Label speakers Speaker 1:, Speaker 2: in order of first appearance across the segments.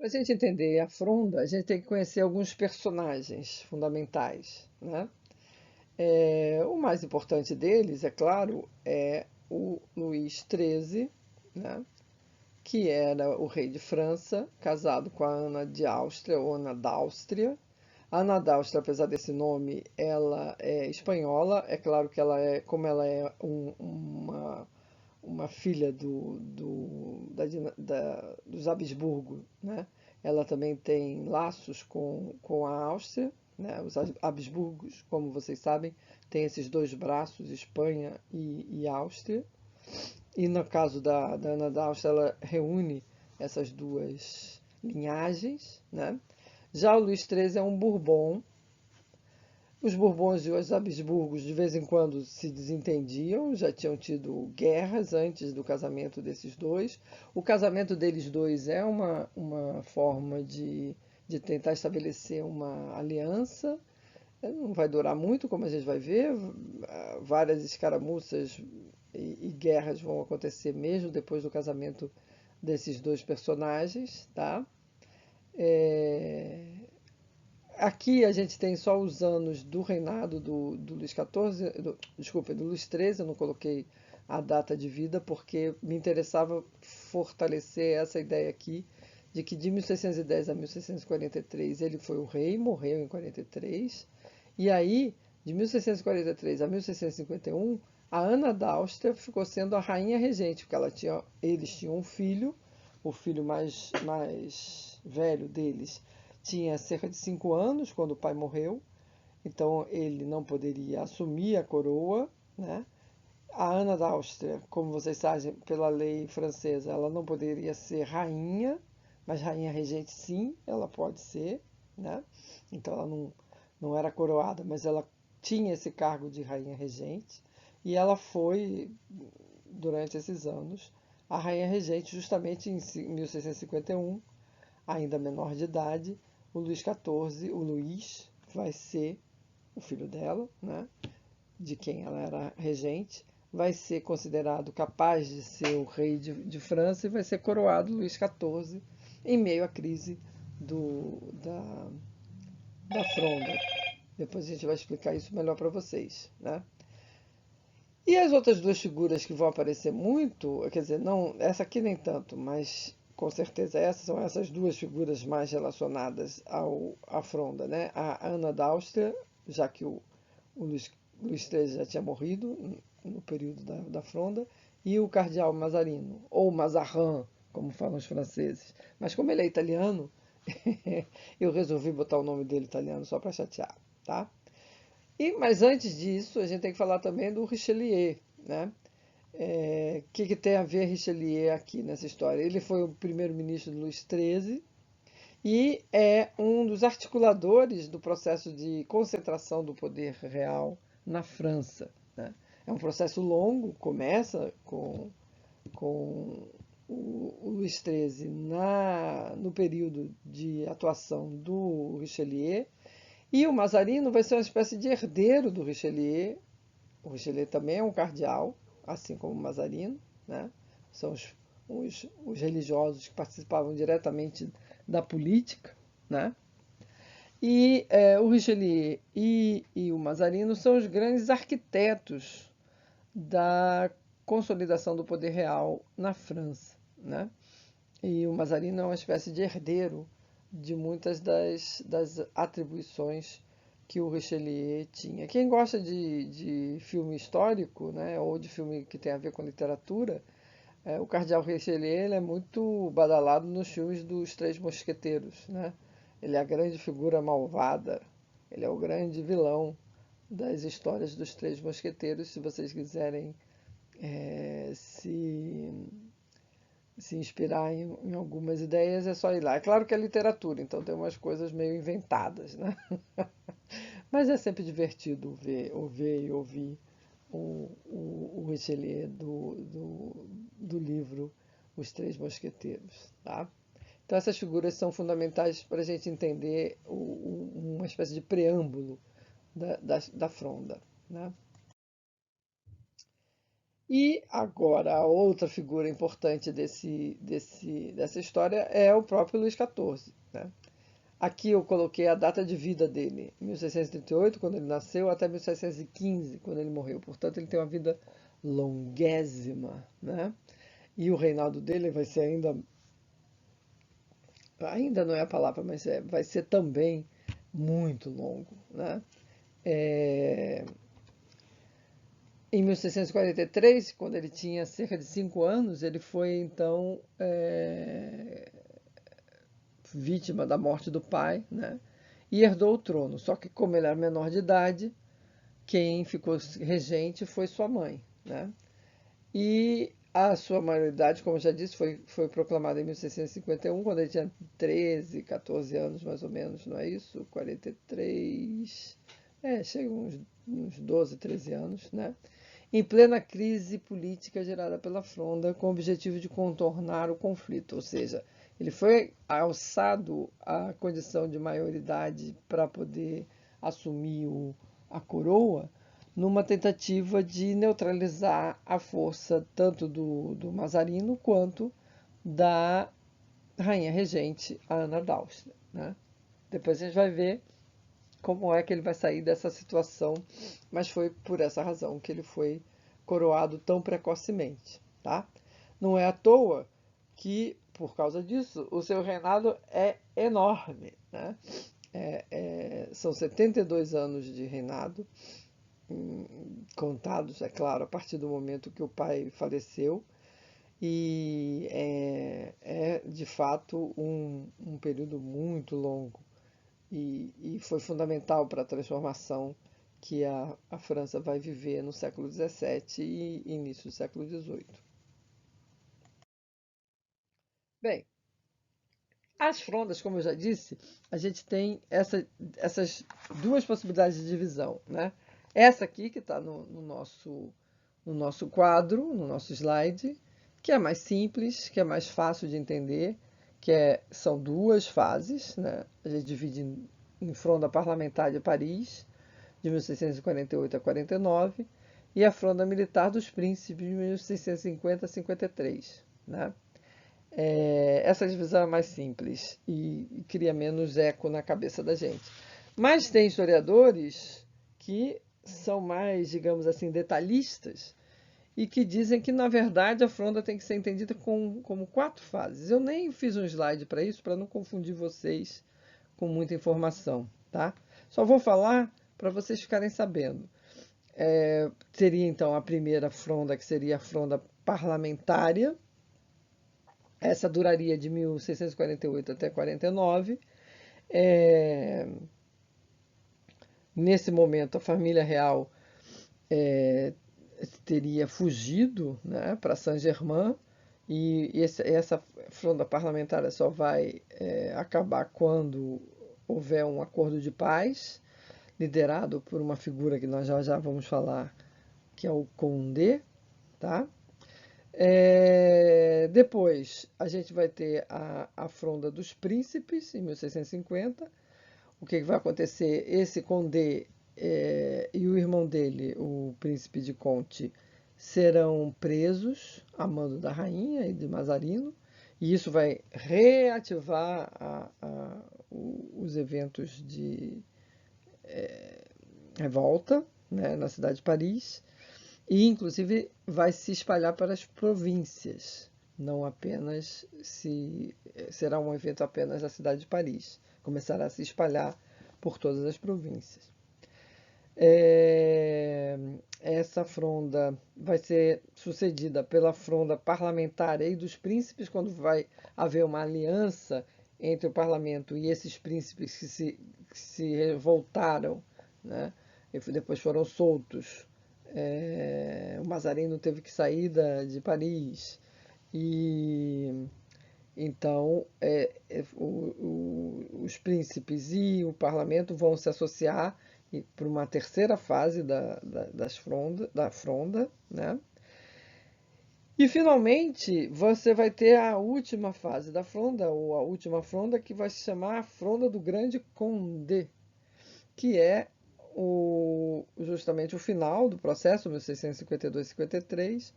Speaker 1: Para a gente entender a Fronda, a gente tem que conhecer alguns personagens fundamentais, né? O mais importante deles, é claro, é o Luís XIII, né? Que era o rei de França, casado com a Ana de Áustria, ou Ana d'Áustria. A Ana d'Áustria, apesar desse nome, ela é espanhola. É claro que ela é, como ela é uma filha dos Habsburgo, né? Ela também tem laços com a Áustria, né? Os Habsburgos, como vocês sabem, têm esses dois braços, Espanha e Áustria. E no caso da Ana da Áustria, ela reúne essas duas linhagens, né? Já o Luís XIII é um Bourbon. Os Bourbons e os Habsburgos de vez em quando se desentendiam, já tinham tido guerras antes do casamento desses dois. O casamento deles dois é uma forma de tentar estabelecer uma aliança. Não vai durar muito, como a gente vai ver. Várias escaramuças e guerras vão acontecer mesmo depois do casamento desses dois personagens, tá? É, Aqui a gente tem só os anos do reinado do Luís XIV, desculpa, do Luís XIII. Eu não coloquei a data de vida porque me interessava fortalecer essa ideia aqui de que de 1610 a 1643 ele foi o rei, morreu em 43, e aí de 1643 a 1651 a Ana da Áustria ficou sendo a rainha regente, porque eles tinham um filho, o filho mais velho deles tinha cerca de 5 anos quando o pai morreu, então ele não poderia assumir a coroa, né? A Ana da Áustria, como vocês sabem, pela lei francesa, ela não poderia ser rainha, mas rainha regente sim, ela pode ser, né? Então ela não era coroada, mas ela tinha esse cargo de rainha regente, e ela foi, durante esses anos, a rainha regente justamente em 1651, ainda menor de idade. O Luís XIV, o Luís, vai ser o filho dela, né, de quem ela era regente, vai ser considerado capaz de ser o rei de França e vai ser coroado Luís XIV em meio à crise do, da, da Fronda. Depois a gente vai explicar isso melhor para vocês, né? E as outras duas figuras que vão aparecer muito, quer dizer, não, essa aqui nem tanto, mas com certeza essas são essas duas figuras mais relacionadas à Fronda, né? A Ana da Áustria, já que o Luís XIII já tinha morrido no período da Fronda, e o cardeal Mazarino, ou Mazarin, como falam os franceses. Mas como ele é italiano, eu resolvi botar o nome dele italiano só para chatear, tá? Mas antes disso, a gente tem que falar também do Richelieu, né? Que tem a ver Richelieu aqui nessa história? Ele foi o primeiro-ministro de Luís XIII e é um dos articuladores do processo de concentração do poder real na França, né? É um processo longo, começa com o Luís XIII no período de atuação do Richelieu, e o Mazarino vai ser uma espécie de herdeiro do Richelieu. O Richelieu também é um cardeal, assim como o Mazarino, né? São os religiosos que participavam diretamente da política, né? E o Richelieu e o Mazarino são os grandes arquitetos da consolidação do poder real na França, né? E o Mazarino é uma espécie de herdeiro de muitas das atribuições que o Richelieu tinha. Quem gosta de filme histórico, né, ou de filme que tem a ver com literatura, o Cardeal Richelieu ele é muito badalado nos filmes dos Três Mosqueteiros, né? Ele é a grande figura malvada, ele é o grande vilão das histórias dos Três Mosqueteiros. Se vocês quiserem se inspirar em algumas ideias, é só ir lá. É claro que é literatura, então tem umas coisas meio inventadas, né? Mas é sempre divertido ver e ouvir o Richelieu do livro Os Três Mosqueteiros, tá? Então essas figuras são fundamentais para a gente entender uma espécie de preâmbulo da Fronda, né? E agora, a outra figura importante dessa história é o próprio Luís XIV, né? Aqui eu coloquei a data de vida dele, 1638, quando ele nasceu, até 1715, quando ele morreu. Portanto, ele tem uma vida longuésima, né? E o reinado dele vai ser ainda não é a palavra, mas vai ser também muito longo, né? É, em 1643, quando ele tinha cerca de 5 anos, ele foi então vítima da morte do pai, né? E herdou o trono. Só que como ele era menor de idade, quem ficou regente foi sua mãe, né? E a sua maioridade, como eu já disse, foi proclamada em 1651, quando ele tinha 13, 14 anos, mais ou menos, não é isso? 43, chega uns 12, 13 anos, né? Em plena crise política gerada pela Fronda, com o objetivo de contornar o conflito, ou seja, ele foi alçado à condição de maioridade para poder assumir a coroa, numa tentativa de neutralizar a força tanto do Mazarino quanto da rainha regente, a Ana d'Áustria, né? Depois a gente vai ver como é que ele vai sair dessa situação, mas foi por essa razão que ele foi coroado tão precocemente, tá? Não é à toa que, por causa disso, o seu reinado é enorme, né? São 72 anos de reinado, contados, é claro, a partir do momento que o pai faleceu, e de fato um período muito longo e foi fundamental para a transformação que a França vai viver no século XVII e início do século XVIII. Bem, as frondas, como eu já disse, a gente tem essas duas possibilidades de divisão, né? Essa aqui, que está no nosso quadro, no nosso slide, que é mais simples, que é mais fácil de entender, são duas fases, né? A gente divide em Fronda Parlamentar de Paris, de 1648 a 49, e a Fronda Militar dos Príncipes, de 1650 a 53, né? Essa divisão é mais simples e cria menos eco na cabeça da gente. Mas tem historiadores que são mais, digamos assim, detalhistas e que dizem que, na verdade, a fronda tem que ser entendida como 4 fases. Eu nem fiz um slide para isso, para não confundir vocês com muita informação, tá? Só vou falar para vocês ficarem sabendo. Seria, então, a primeira fronda, que seria a fronda parlamentária. Essa duraria de 1648 até 49. Nesse momento, a família real teria fugido, né, para Saint-Germain, e essa fronda parlamentar só vai acabar quando houver um acordo de paz, liderado por uma figura que nós já vamos falar, que é o Condé, tá? Depois a gente vai ter a Fronda dos Príncipes, em 1650. O que vai acontecer? Esse Condé e o irmão dele, o príncipe de Conti, serão presos a mando da rainha e de Mazarino, e isso vai reativar os eventos de revolta, né, na cidade de Paris, e inclusive vai se espalhar para as províncias, não apenas será um evento apenas na cidade de Paris, começará a se espalhar por todas as províncias. Essa fronda vai ser sucedida pela fronda parlamentar e dos príncipes, quando vai haver uma aliança entre o parlamento e esses príncipes que se revoltaram, né? E depois foram soltos. O Mazarino teve que sair de Paris, e então os príncipes e o parlamento vão se associar para uma terceira fase da fronda, né? E finalmente você vai ter a última fase da fronda, ou a última fronda, que vai se chamar a Fronda do Grande Condé, que é justamente o final do processo, 1652-53,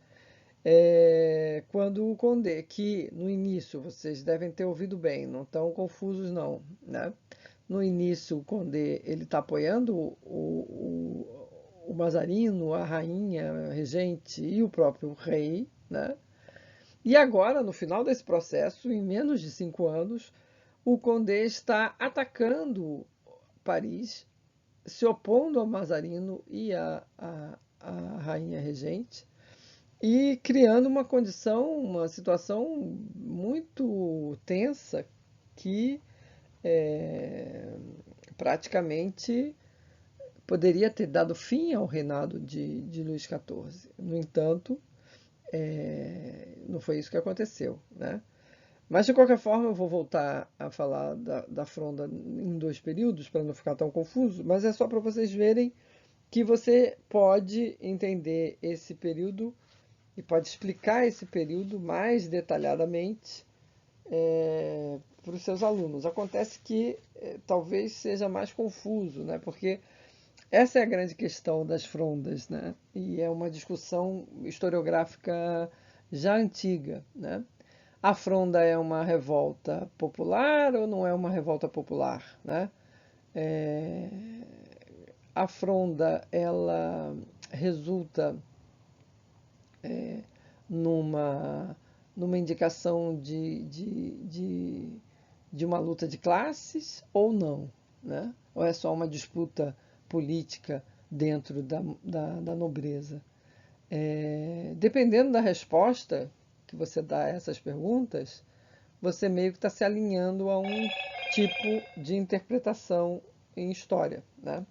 Speaker 1: quando o Condé, que no início, vocês devem ter ouvido bem, não estão confusos não, né? No início, o Condé ele está apoiando o Mazarino, a rainha, a regente e o próprio rei, né? E agora, no final desse processo, em menos de 5 anos, o Condé está atacando Paris, se opondo ao Mazarino e à rainha regente, e criando uma condição, uma situação muito tensa que praticamente poderia ter dado fim ao reinado de Luís XIV. No entanto, não foi isso que aconteceu, né? Mas, de qualquer forma, eu vou voltar a falar da Fronda em 2 períodos, para não ficar tão confuso, mas é só para vocês verem que você pode entender esse período e pode explicar esse período mais detalhadamente para os seus alunos. Acontece que talvez seja mais confuso, né? Porque essa é a grande questão das frondas, né? E é uma discussão historiográfica já antiga, né? A fronda é uma revolta popular ou não é uma revolta popular, né? É, a fronda, ela resulta numa, numa indicação de uma luta de classes ou não, né? Ou é só uma disputa política dentro da nobreza? Dependendo da resposta que você dá a essas perguntas, você meio que está se alinhando a um tipo de interpretação em história, né?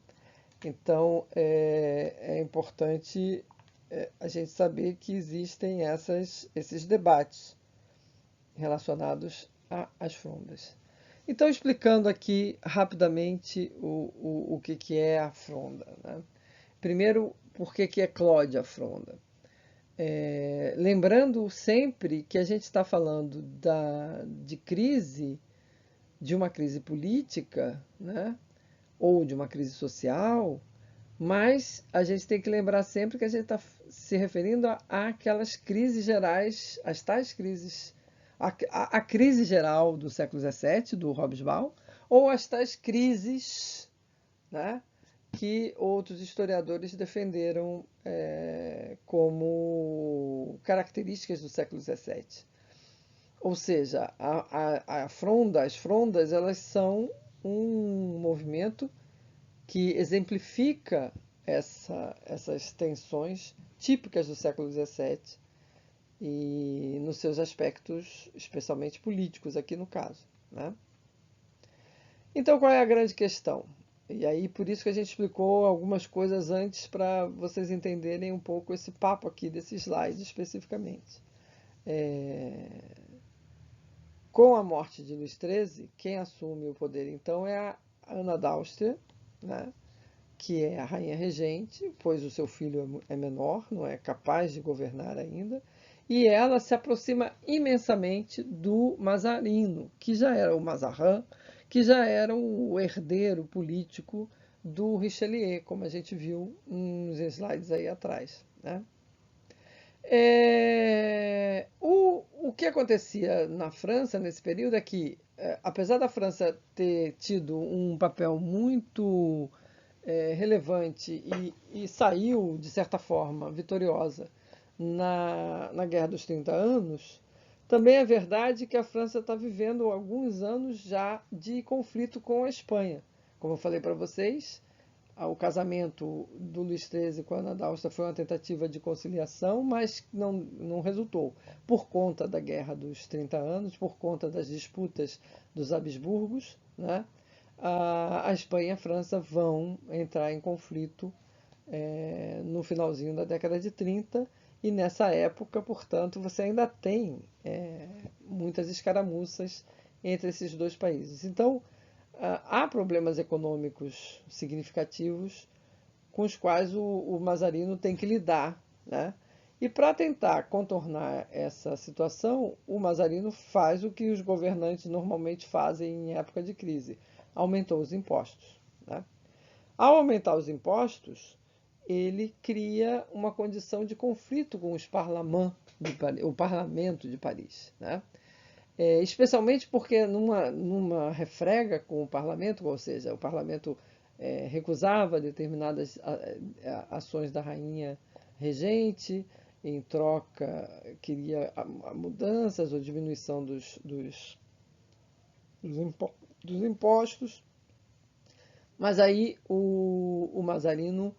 Speaker 1: Então, é importante a gente saber que existem esses debates relacionados às frondas. Então, explicando aqui rapidamente o que é a fronda, né? Primeiro, por que eclode a fronda? Lembrando sempre que a gente está falando de crise, de uma crise política, né? Ou de uma crise social, mas a gente tem que lembrar sempre que a gente está se referindo àquelas crises gerais, às tais crises, a crise geral do século XVII, do Hobsbawm, ou as tais crises, né, que outros historiadores defenderam como características do século XVII. Ou seja, as frondas, elas são um movimento que exemplifica essas tensões típicas do século XVII e nos seus aspectos, especialmente políticos, aqui no caso, né? Então, qual é a grande questão? E aí, por isso que a gente explicou algumas coisas antes para vocês entenderem um pouco esse papo aqui desse slide especificamente. Com a morte de Luís XIII, quem assume o poder então é a Ana d'Áustria, né? Que é a rainha regente, pois o seu filho é menor, não é capaz de governar ainda, e ela se aproxima imensamente do Mazarino, que já era o Mazarin, que já era o herdeiro político do Richelieu, como a gente viu nos slides aí atrás, né? O que acontecia na França nesse período é que, apesar da França ter tido um papel muito relevante e saiu, de certa forma, vitoriosa na Guerra dos 30 Anos, também é verdade que a França está vivendo alguns anos já de conflito com a Espanha. Como eu falei para vocês, o casamento do Luís XIII com a Ana d'Áustria foi uma tentativa de conciliação, mas não resultou, por conta da Guerra dos 30 Anos, por conta das disputas dos Habsburgos, né? A Espanha e a França vão entrar em conflito no finalzinho da década de 30, e nessa época, portanto, você ainda tem muitas escaramuças entre esses dois países. Então, há problemas econômicos significativos com os quais o Mazarino tem que lidar, né? E para tentar contornar essa situação, o Mazarino faz o que os governantes normalmente fazem em época de crise: aumentou os impostos, né? Ao aumentar os impostos, ele cria uma condição de conflito com o parlamento de Paris, né? Especialmente porque numa refrega com o parlamento, ou seja, o parlamento recusava determinadas ações da rainha regente, em troca queria mudanças ou diminuição dos impostos, mas aí o Mazarino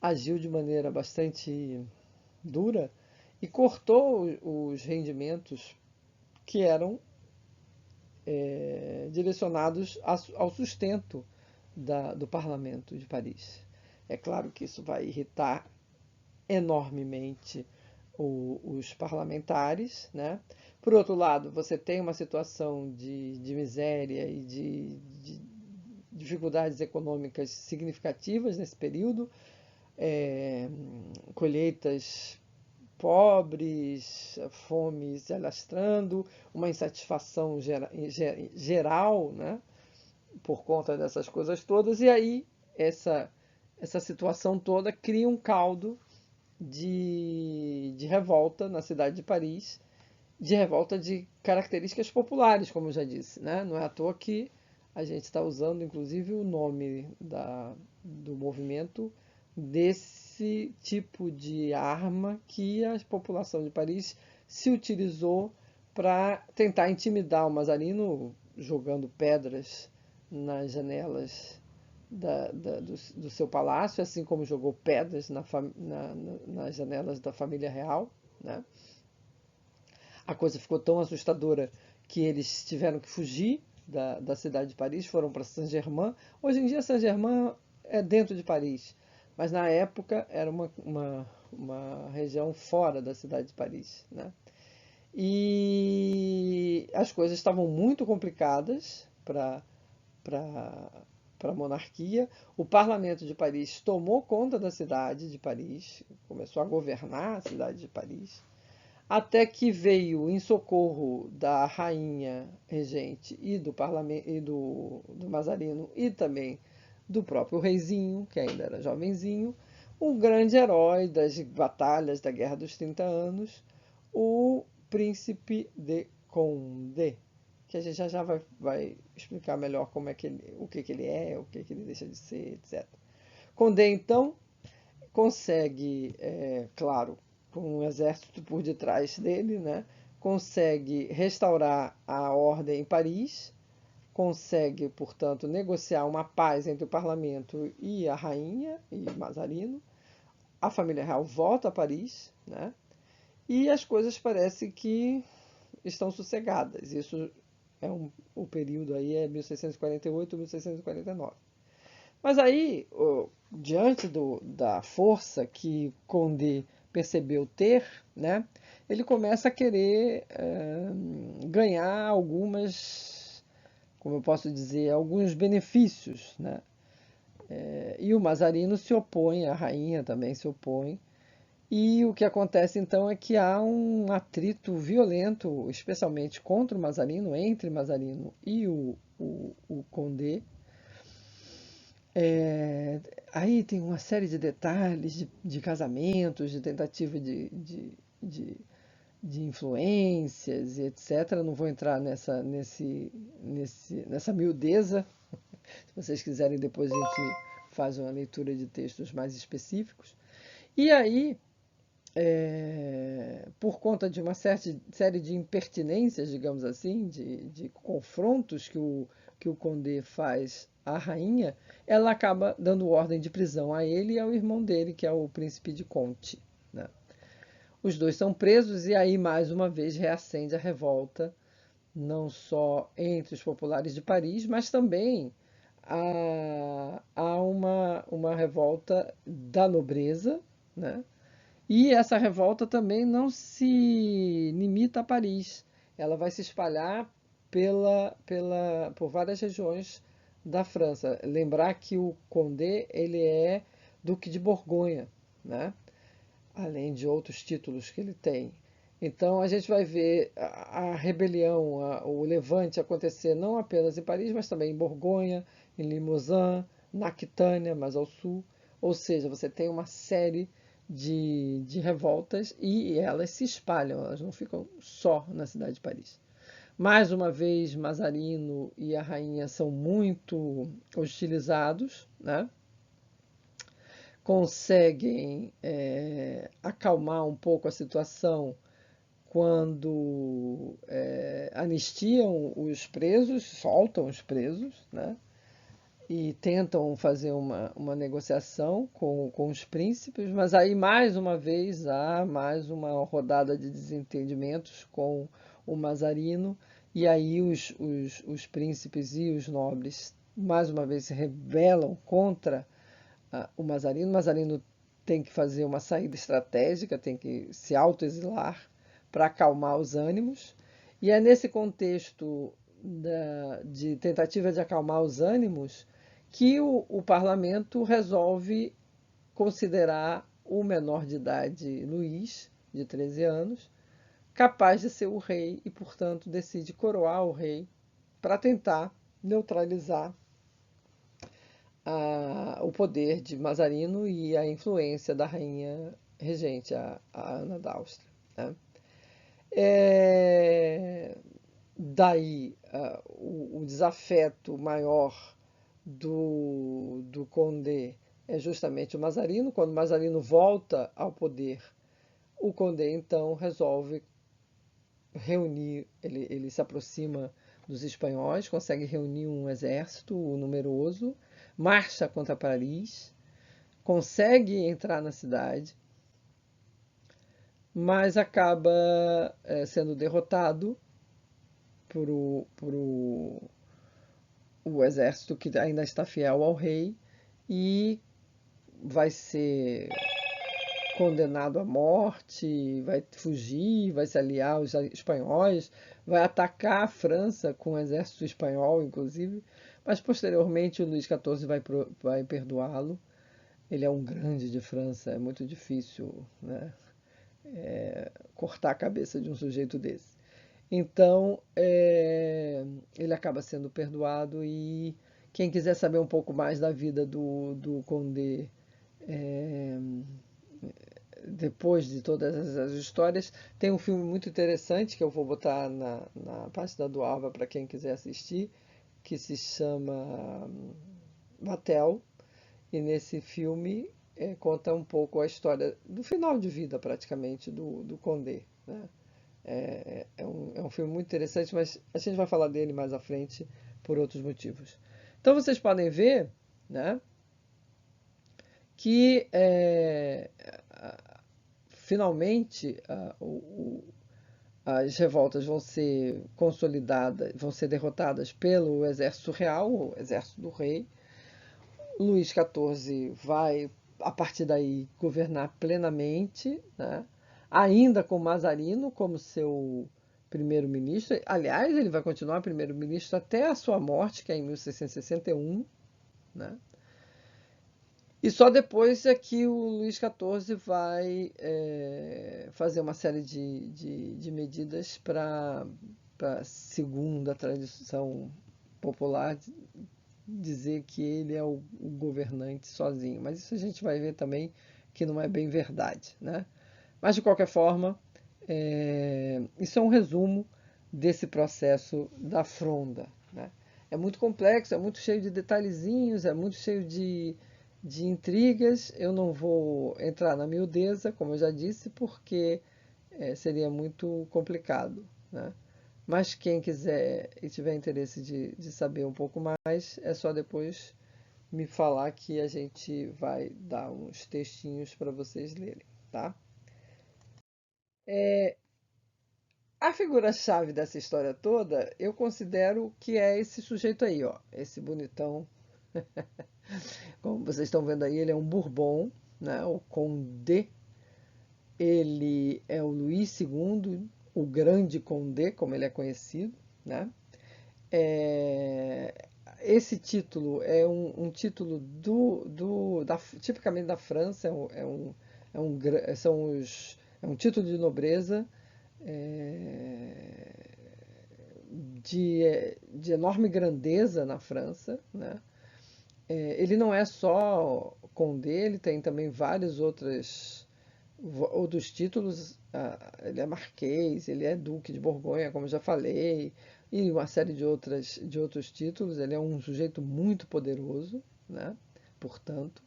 Speaker 1: agiu de maneira bastante dura e cortou os rendimentos que eram direcionados ao sustento do parlamento de Paris. É claro que isso vai irritar enormemente os parlamentares, né? Por outro lado, você tem uma situação de miséria e de dificuldades econômicas significativas nesse período, colheitas pobres, fome se alastrando, uma insatisfação geral, né, por conta dessas coisas todas, e aí essa situação toda cria um caldo de revolta na cidade de Paris, de revolta de características populares, como eu já disse, né? Não é à toa que a gente está usando, inclusive, o nome do movimento desse tipo de arma que a população de Paris se utilizou para tentar intimidar o Mazarino, jogando pedras nas janelas do seu palácio, assim como jogou pedras nas janelas da família real, né? A coisa ficou tão assustadora que eles tiveram que fugir da cidade de Paris, foram para Saint-Germain. Hoje em dia, Saint-Germain é dentro de Paris, mas na época era uma região fora da cidade de Paris, né? E as coisas estavam muito complicadas para a monarquia. O parlamento de Paris tomou conta da cidade de Paris, começou a governar a cidade de Paris, até que veio em socorro da rainha regente e do parlamento e do Mazarino e também do próprio reizinho, que ainda era jovenzinho, um grande herói das batalhas da Guerra dos 30 Anos, o Príncipe de Condé, que a gente já vai explicar melhor como é que o que ele é, o que ele deixa de ser, etc. Condé, então, consegue, claro, com um exército por detrás dele, né, consegue restaurar a ordem em Paris, consegue, portanto, negociar uma paz entre o parlamento e a rainha e Mazarino. A família real volta a Paris, né, e as coisas parecem que estão sossegadas. Isso o período aí é 1648, 1649. Mas aí, diante da força que Condé percebeu ter, né, ele começa a querer ganhar algumas, como eu posso dizer, alguns benefícios, né? E o Mazarino se opõe, a rainha também se opõe, e o que acontece então é que há um atrito violento, especialmente contra o Mazarino, entre Mazarino e o Condé. Aí tem uma série de detalhes de casamentos, de tentativa de influências e etc. Não vou entrar nessa miudeza. Se vocês quiserem, depois a gente faz uma leitura de textos mais específicos. E aí, por conta de uma série de impertinências, digamos assim, de confrontos que o Condé faz à rainha, ela acaba dando ordem de prisão a ele e ao irmão dele, que é o príncipe de Conti, né? Os dois são presos e aí, mais uma vez, reacende a revolta, não só entre os populares de Paris, mas também há uma revolta da nobreza, né? E essa revolta também não se limita a Paris. Ela vai se espalhar por várias regiões da França. Lembrar que o Condé ele é Duque de Borgonha, né? Além de outros títulos que ele tem. Então a gente vai ver a rebelião, o levante acontecer não apenas em Paris, mas também em Borgonha, em Limousin, na Aquitânia, mais ao sul. Ou seja, você tem uma série de revoltas e elas se espalham, elas não ficam só na cidade de Paris. Mais uma vez, Mazarino e a rainha são muito hostilizados, né? Conseguem acalmar um pouco a situação quando anistiam os presos, soltam os presos, né? E tentam fazer uma negociação com os príncipes, mas aí mais uma vez há mais uma rodada de desentendimentos com o Mazarino, e aí os príncipes e os nobres mais uma vez se rebelam contra o Mazarino. O Mazarino tem que fazer uma saída estratégica, tem que se autoexilar para acalmar os ânimos, e é nesse contexto de tentativa de acalmar os ânimos que o parlamento resolve considerar o menor de idade, Luís, de 13 anos, capaz de ser o rei e, portanto, decide coroar o rei para tentar neutralizar o poder de Mazarino e a influência da rainha regente, a Ana da Áustria, né? Daí o desafeto maior do Condé é justamente o Mazarino. Quando o Mazarino volta ao poder, o Condé então resolve reunir, ele se aproxima dos espanhóis, consegue reunir um exército numeroso, marcha contra Paris, consegue entrar na cidade, mas acaba sendo derrotado por o exército que ainda está fiel ao rei e vai ser condenado à morte, vai fugir, vai se aliar aos espanhóis, vai atacar a França com o exército espanhol, inclusive, mas posteriormente o Luís XIV vai perdoá-lo. Ele é um grande de França, é muito difícil, né, cortar a cabeça de um sujeito desse. Então, ele acaba sendo perdoado, e quem quiser saber um pouco mais da vida do Condé, é, depois de todas as histórias, tem um filme muito interessante que eu vou botar na página do Alva para quem quiser assistir, que se chama Vatel, e nesse filme conta um pouco a história do final de vida, praticamente, do Condé, né? É um filme muito interessante, mas a gente vai falar dele mais à frente por outros motivos. Então vocês podem ver, né, que finalmente as revoltas vão ser consolidadas, vão ser derrotadas pelo exército real, o exército do rei. Luís XIV vai, a partir daí, governar plenamente, né? Ainda com Mazarino como seu primeiro-ministro. Aliás, ele vai continuar primeiro-ministro até a sua morte, que é em 1661, né? E só depois é que o Luís XIV vai fazer uma série de medidas para, segundo a tradição popular, dizer que ele é o governante sozinho. Mas isso a gente vai ver também que não é bem verdade, né? Mas, de qualquer forma, isso é um resumo desse processo da Fronda, né? É muito complexo, é muito cheio de detalhezinhos, é muito cheio de intrigas. Eu não vou entrar na miudeza, como eu já disse, porque seria muito complicado, né? Mas quem quiser e tiver interesse de saber um pouco mais, é só depois me falar que a gente vai dar uns textinhos para vocês lerem, tá? A figura-chave dessa história toda, eu considero que é esse sujeito aí, ó, esse bonitão. Como vocês estão vendo aí, ele é um Bourbon, né? O Condé. Ele é o Luís II, o Grande Condé, como ele é conhecido, né? É, esse título é um título tipicamente da França, é um título de nobreza é, de enorme grandeza na França, né? ele não é só Condé, ele tem também vários outros títulos. Ele é marquês, ele é duque de Borgonha, como eu já falei, e uma série de outros títulos. Ele é um sujeito muito poderoso, né? Portanto,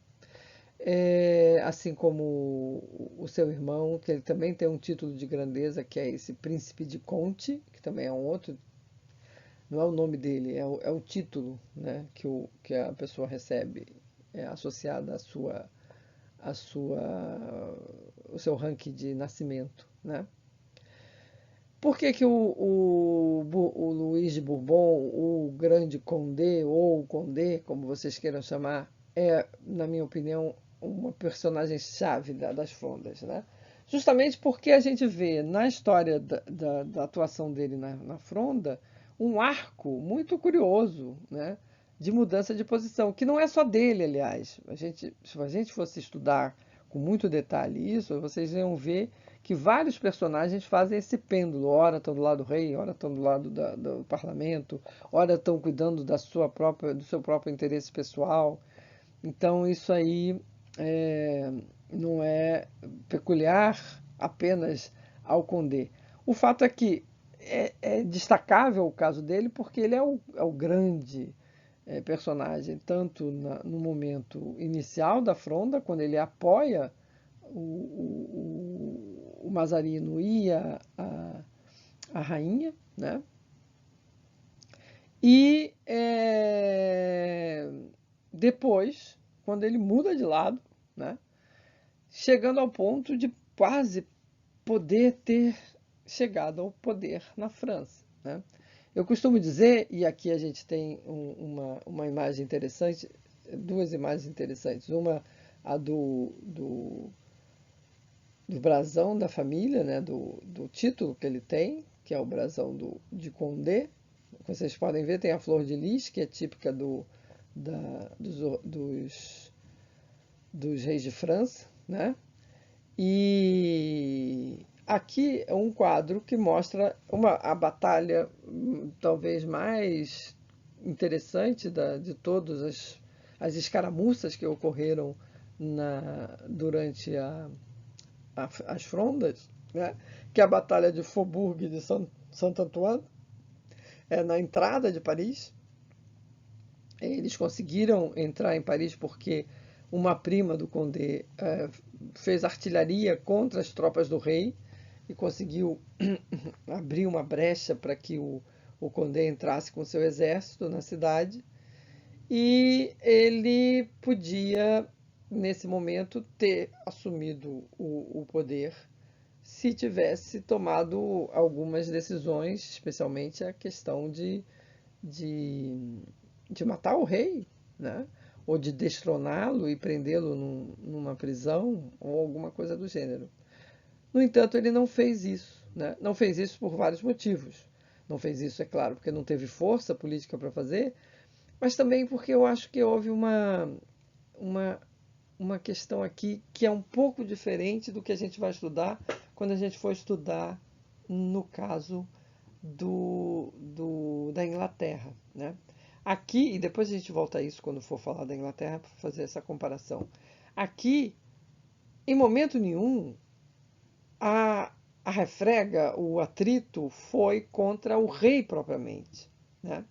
Speaker 1: assim como o seu irmão, que ele também tem um título de grandeza, que é esse Príncipe de Conti, que também é um outro, não é o nome dele, é o título, né, que a pessoa recebe, associado à sua, o seu ranking de nascimento, né? Por que que o Luís de Bourbon, o Grande Condé, ou o Condé, como vocês queiram chamar, é, na minha opinião, uma personagem-chave das Frondas, né? Justamente porque a gente vê na história da atuação dele na Fronda um arco muito curioso, né? De mudança de posição, que não é só dele, aliás. Se a gente fosse estudar com muito detalhe isso, vocês iam ver que vários personagens fazem esse pêndulo. Ora estão do lado do rei, ora estão do lado do parlamento, ora estão cuidando do seu próprio interesse pessoal. Então isso aí é, não é peculiar apenas ao Condé. O fato é que é destacável o caso dele porque ele é o grande personagem, tanto no momento inicial da Fronda, quando ele apoia o Mazarino e a rainha, né? E depois, quando ele muda de lado, né? Chegando ao ponto de quase poder ter chegado ao poder na França, né? Eu costumo dizer, e aqui a gente tem uma imagem interessante, duas imagens interessantes. Uma, a do brasão da família, né, do título que ele tem, que é o brasão de Condé. Vocês podem ver, tem a flor de lis, que é típica dos reis de França, né? E aqui é um quadro que mostra a batalha talvez mais interessante de todas as escaramuças que ocorreram durante as frondas, né? Que é a Batalha de Faubourg de Saint-Antoine, na entrada de Paris. Eles conseguiram entrar em Paris porque uma prima do Condé fez artilharia contra as tropas do rei e conseguiu abrir uma brecha para que o Condé entrasse com seu exército na cidade. E ele podia, nesse momento, ter assumido o poder se tivesse tomado algumas decisões, especialmente a questão de, de matar o rei, né? Ou de destroná-lo e prendê-lo numa prisão ou alguma coisa do gênero. No entanto, ele não fez isso, né? Não fez isso por vários motivos. Não fez isso, é claro, porque não teve força política para fazer, mas também porque eu acho que houve uma, uma questão aqui que é um pouco diferente do que a gente vai estudar quando a gente for estudar no caso da Inglaterra, né? Aqui, e depois a gente volta a isso quando for falar da Inglaterra para fazer essa comparação. Aqui, em momento nenhum, a, a refrega, o atrito foi contra o rei propriamente, né?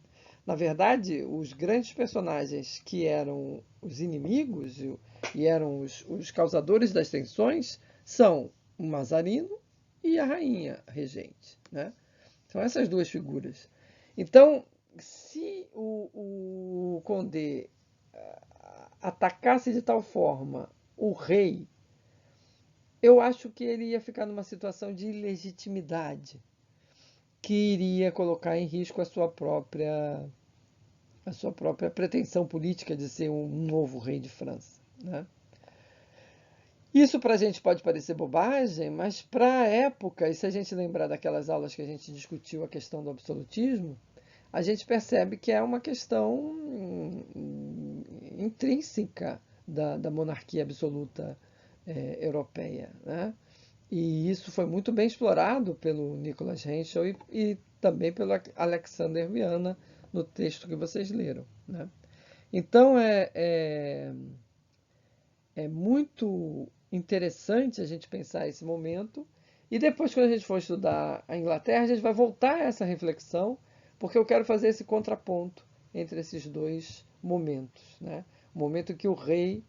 Speaker 1: Na verdade, os grandes personagens que eram os inimigos e eram os causadores das tensões são o Mazarino e a rainha regente, né? São essas duas figuras. Então, se o Condé atacasse de tal forma o rei, eu acho que ele ia ficar numa situação de ilegitimidade, que iria colocar em risco a sua própria pretensão política de ser um novo rei de França, né? Isso para a gente pode parecer bobagem, mas para a época, e se a gente lembrar daquelas aulas que a gente discutiu a questão do absolutismo, a gente percebe que é uma questão intrínseca da monarquia absoluta europeia, né? E isso foi muito bem explorado pelo Nicholas Henschel e também pelo Alexander Viana no texto que vocês leram, né? Então, é muito interessante a gente pensar esse momento. E depois, quando a gente for estudar a Inglaterra, a gente vai voltar a essa reflexão, porque eu quero fazer esse contraponto entre esses dois momentos, né? O momento que o rei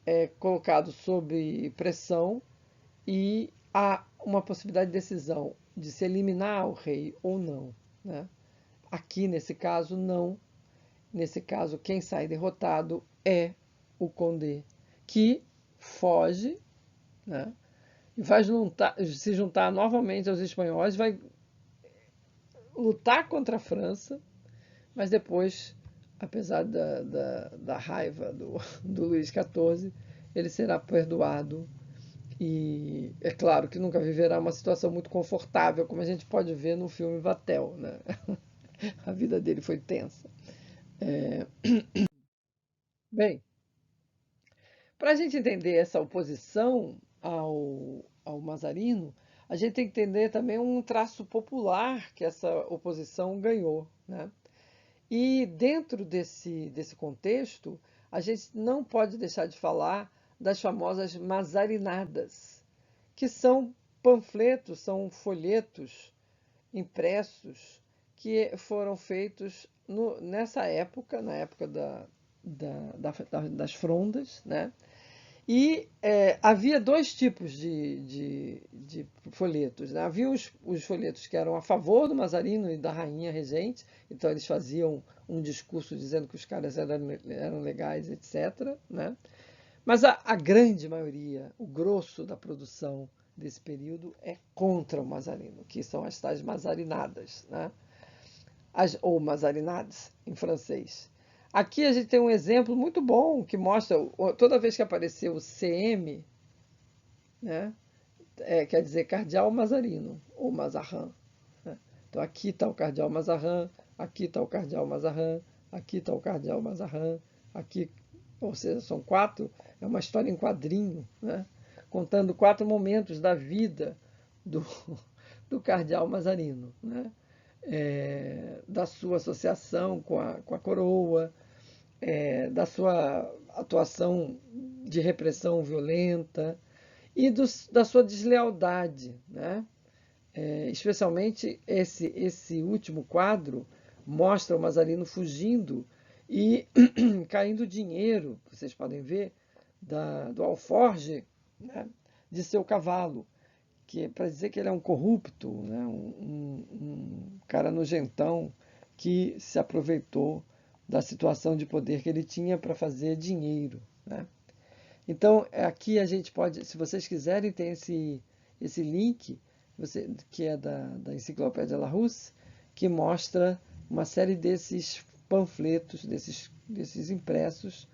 Speaker 1: é colocado sob pressão e há uma possibilidade de decisão de se eliminar o rei ou não, né? Aqui, nesse caso, não. Nesse caso, quem sai derrotado é o Condé, que foge, né? E vai se juntar novamente aos espanhóis, vai lutar contra a França, mas depois, apesar da raiva do Luís XIV, ele será perdoado e é claro que nunca viverá uma situação muito confortável, como a gente pode ver no filme Vatel, né? A vida dele foi tensa. É... Bem, para a gente entender essa oposição ao Mazarino, a gente tem que entender também um traço popular que essa oposição ganhou, né? E dentro desse contexto, a gente não pode deixar de falar das famosas mazarinadas, que são panfletos, são folhetos impressos que foram feitos nessa época, na época das frondas, né? E havia dois tipos de folhetos, né? Havia os folhetos que eram a favor do Mazarino e da rainha regente, então eles faziam um discurso dizendo que os caras eram legais, etc., né? Mas a grande maioria, o grosso da produção desse período é contra o Mazarino, que são as tais mazarinadas, né? Ou mazarinades, em francês. Aqui a gente tem um exemplo muito bom que mostra, toda vez que apareceu o CM, né, quer dizer cardeal Mazarino, ou Mazarin, né? Então aqui está o cardeal Mazarin, aqui está o cardeal Mazarin, aqui está o cardeal Mazarin, aqui, ou seja, são quatro, é uma história em quadrinho, né, contando 4 momentos da vida do, do cardeal Mazarino, né? Da sua associação com a coroa, da sua atuação de repressão violenta e da sua deslealdade, né? Especialmente esse último quadro mostra o Mazarino fugindo e caindo dinheiro, vocês podem ver, do alforge, né, de seu cavalo, que é para dizer que ele é um corrupto, né, um cara nojentão que se aproveitou da situação de poder que ele tinha para fazer dinheiro, né? Então, aqui a gente pode, se vocês quiserem, tem esse link, que é da Enciclopédia Larousse, que mostra uma série desses panfletos, desses impressos,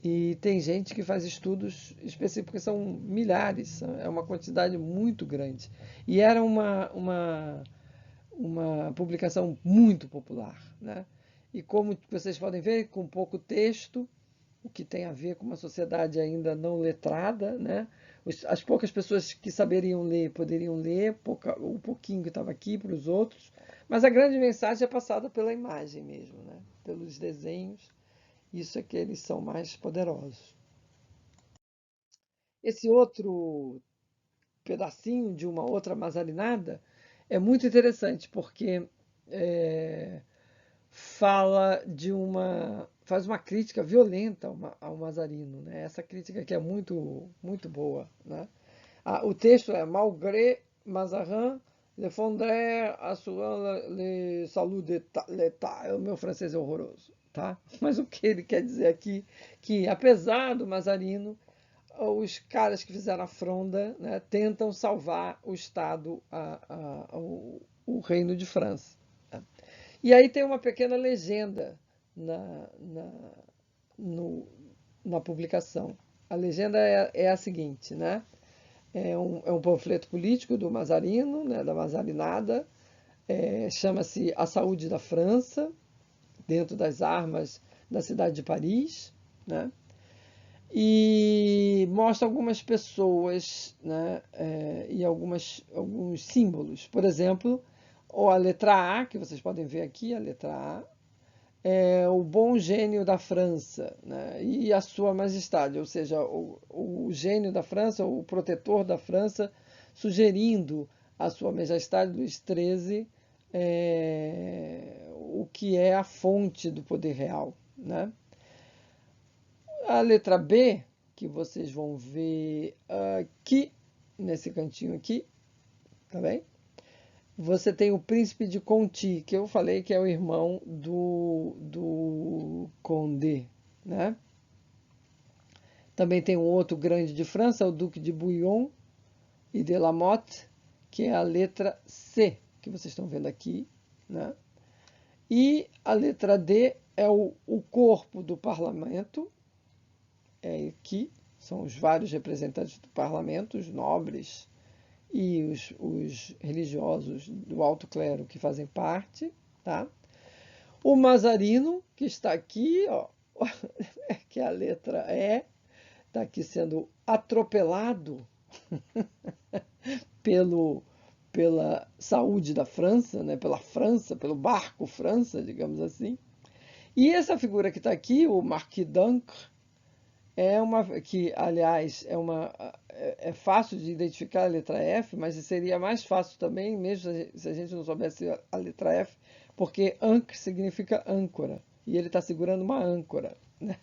Speaker 1: e tem gente que faz estudos específicos, são milhares, é uma quantidade muito grande. E era uma publicação muito popular, né? E como vocês podem ver, com pouco texto, o que tem a ver com uma sociedade ainda não letrada, né? As poucas pessoas que saberiam ler poderiam ler, o pouquinho que estava aqui para os outros, mas a grande mensagem é passada pela imagem mesmo, né? Pelos desenhos, isso é que eles são mais poderosos. Esse outro pedacinho de uma outra mazarinada é muito interessante, porque é, faz uma crítica violenta ao Mazarino, né? Essa crítica que é muito, muito boa, né? O texto é Malgré Mazarin défendrait assurant le salut de l'État. O meu francês é horroroso, tá? Mas o que ele quer dizer aqui que apesar do Mazarino, os caras que fizeram a fronda, né, tentam salvar o Estado, o Reino de França, né? E aí tem uma pequena legenda na, na, no- na publicação. A legenda é a seguinte, né? É um panfleto político do Mazarino, né, da Mazarinada, chama-se A Saúde da França, dentro das armas da cidade de Paris, né? E mostra algumas pessoas, né, e alguns símbolos. Por exemplo, ou a letra A, que vocês podem ver aqui, a letra A, o bom gênio da França, né? E a sua majestade, ou seja, o gênio da França, o protetor da França, sugerindo à sua majestade Luís XIII o que é a fonte do poder real, né? A letra B, que vocês vão ver aqui, nesse cantinho aqui, tá bem? Você tem o príncipe de Conti, que eu falei que é o irmão do Condé, né? Também tem um outro grande de França, o Duque de Bouillon e de la Motte, que é a letra C, que vocês estão vendo aqui, né? E a letra D é o corpo do parlamento, aqui, são os vários representantes do parlamento, os nobres e os religiosos do alto clero que fazem parte, tá? O Mazarino, que está aqui, ó, que é a letra E, está aqui sendo atropelado pelo, pela saúde da França, né? Pela França, pelo barco França, digamos assim. E essa figura que está aqui, o Marquis d'Ancre, que, aliás, é fácil de identificar a letra F, mas seria mais fácil também, mesmo se a gente não soubesse a letra F, porque ancre significa âncora, e ele está segurando uma âncora, né?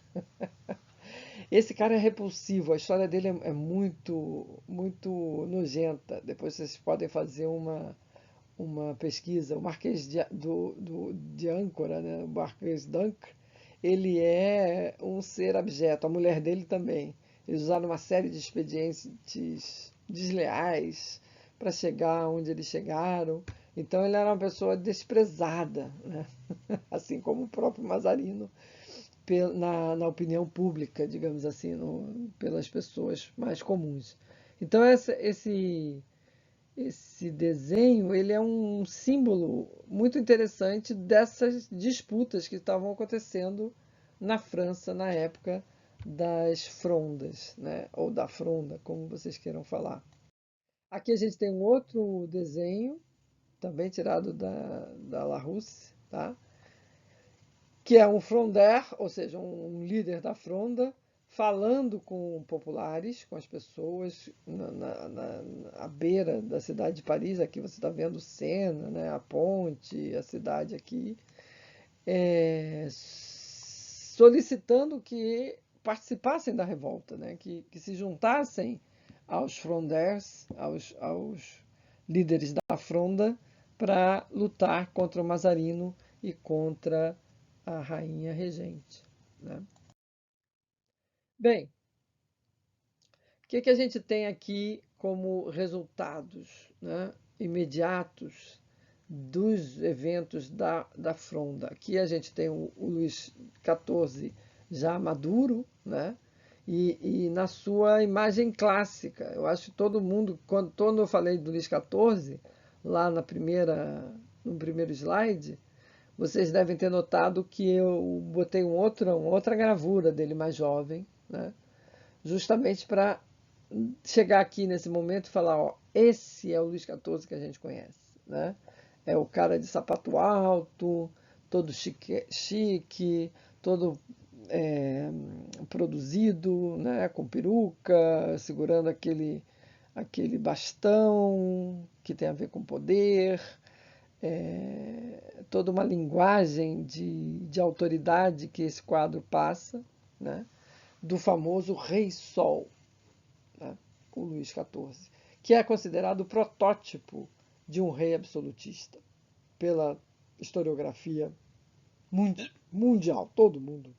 Speaker 1: Esse cara é repulsivo, a história dele é muito, muito nojenta. Depois vocês podem fazer uma pesquisa. O Marquês de Âncora, né? O Marquês d'Ancre, ele é um ser abjeto, a mulher dele também. Eles usaram uma série de expedientes desleais para chegar onde eles chegaram. Então ele era uma pessoa desprezada, né? Assim como o próprio Mazarino, na opinião pública, digamos assim, pelas pessoas mais comuns. Então esse desenho ele é um símbolo muito interessante dessas disputas que estavam acontecendo na França na época das frondas, né? Ou da fronda, como vocês queiram falar. Aqui a gente tem um outro desenho, também tirado da Larousse, tá? Que é um frondeur, ou seja, um líder da fronda, falando com populares, com as pessoas à beira da cidade de Paris. Aqui você está vendo Sena, né, a ponte, a cidade aqui, solicitando que participassem da revolta, né, que se juntassem aos frondeurs, aos líderes da fronda, para lutar contra o Mazarino e contra a rainha regente, né? Bem, o que a gente tem aqui como resultados, né, imediatos dos eventos da Fronda? Aqui a gente tem o Luís XIV já maduro, né? E na sua imagem clássica. Eu acho que todo mundo, quando eu falei do Luís XIV, lá no primeiro slide, vocês devem ter notado que eu botei uma outra gravura dele mais jovem, né? Justamente para chegar aqui nesse momento e falar, ó, esse é o Luís XIV que a gente conhece, né? É o cara de sapato alto, todo chique, todo produzido, né? Com peruca, segurando aquele bastão que tem a ver com poder, toda uma linguagem de autoridade que esse quadro passa, né? Do famoso Rei Sol, né? O Luís XIV, que é considerado o protótipo de um rei absolutista pela historiografia mundial. Todo mundo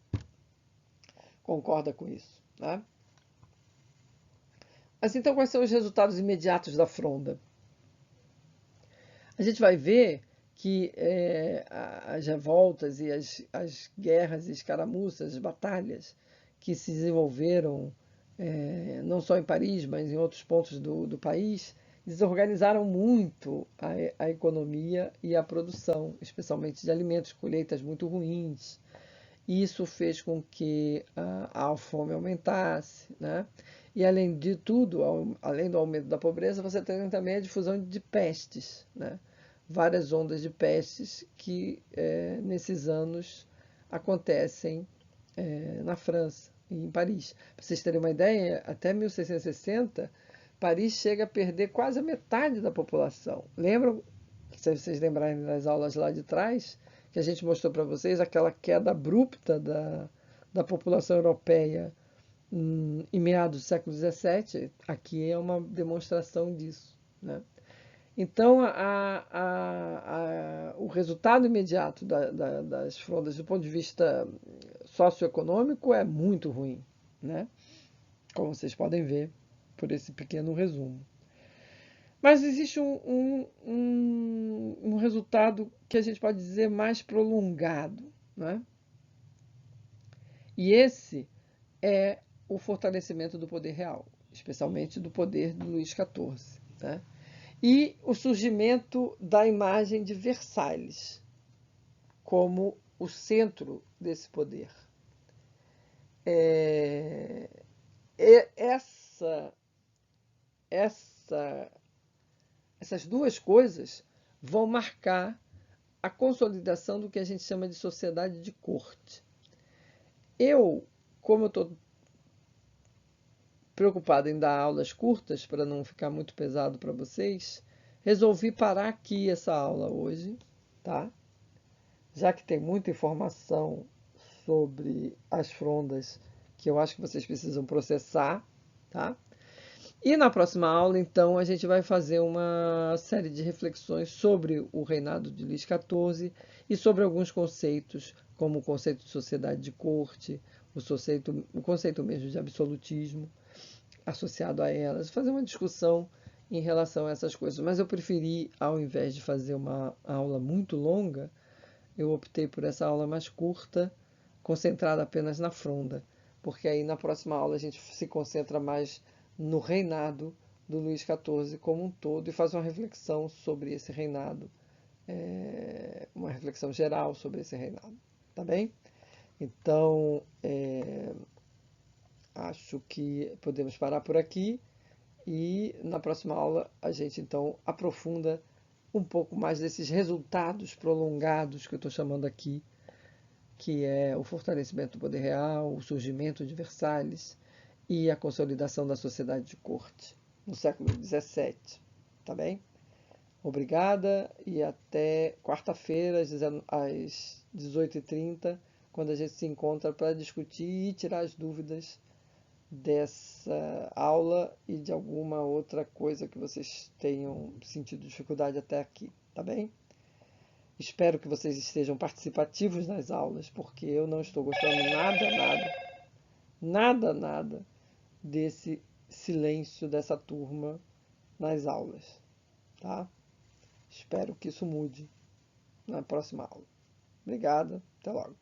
Speaker 1: concorda com isso, né? Mas então, quais são os resultados imediatos da Fronda? A gente vai ver que as revoltas e as guerras e escaramuças, as batalhas que se desenvolveram não só em Paris, mas em outros pontos do país, desorganizaram muito a economia e a produção, especialmente de alimentos, colheitas muito ruins. Isso fez com que a fome aumentasse, né? E além de tudo, além do aumento da pobreza, você tem também a difusão de pestes, né? Várias ondas de pestes que nesses anos acontecem na França, em Paris. Para vocês terem uma ideia, até 1660, Paris chega a perder quase a metade da população. Lembram, se vocês lembrarem das aulas lá de trás, que a gente mostrou para vocês aquela queda abrupta da população europeia em meados do século XVII? Aqui é uma demonstração disso, né? Então, o resultado imediato das frondas, do ponto de vista socioeconômico, é muito ruim, né? Como vocês podem ver por esse pequeno resumo. Mas existe um resultado que a gente pode dizer mais prolongado, né? E esse é o fortalecimento do poder real, especialmente do poder de Luís XIV, né? E o surgimento da imagem de Versalhes como o centro desse poder. Essas duas coisas vão marcar a consolidação do que a gente chama de sociedade de corte. Como eu estou preocupado em dar aulas curtas para não ficar muito pesado para vocês, resolvi parar aqui essa aula hoje, tá? Já que tem muita informação sobre as frondas que eu acho que vocês precisam processar, tá? E na próxima aula, então, a gente vai fazer uma série de reflexões sobre o reinado de Luís XIV e sobre alguns conceitos, como o conceito de sociedade de corte, o conceito mesmo de absolutismo associado a elas, fazer uma discussão em relação a essas coisas. Mas eu preferi, ao invés de fazer uma aula muito longa, eu optei por essa aula mais curta, concentrada apenas na fronda, porque aí na próxima aula a gente se concentra mais no reinado do Luís XIV como um todo e faz uma reflexão sobre esse reinado, uma reflexão geral sobre esse reinado, tá bem? Então, acho que podemos parar por aqui e na próxima aula a gente então aprofunda um pouco mais desses resultados prolongados que eu estou chamando aqui, que é o fortalecimento do poder real, o surgimento de Versalhes e a consolidação da sociedade de corte no século XVII. Tá bem? Obrigada e até quarta-feira às 18h30, quando a gente se encontra para discutir e tirar as dúvidas dessa aula e de alguma outra coisa que vocês tenham sentido dificuldade até aqui, tá bem? Espero que vocês estejam participativos nas aulas, porque eu não estou gostando nada desse silêncio dessa turma nas aulas, tá? Espero que isso mude na próxima aula. Obrigada, até logo.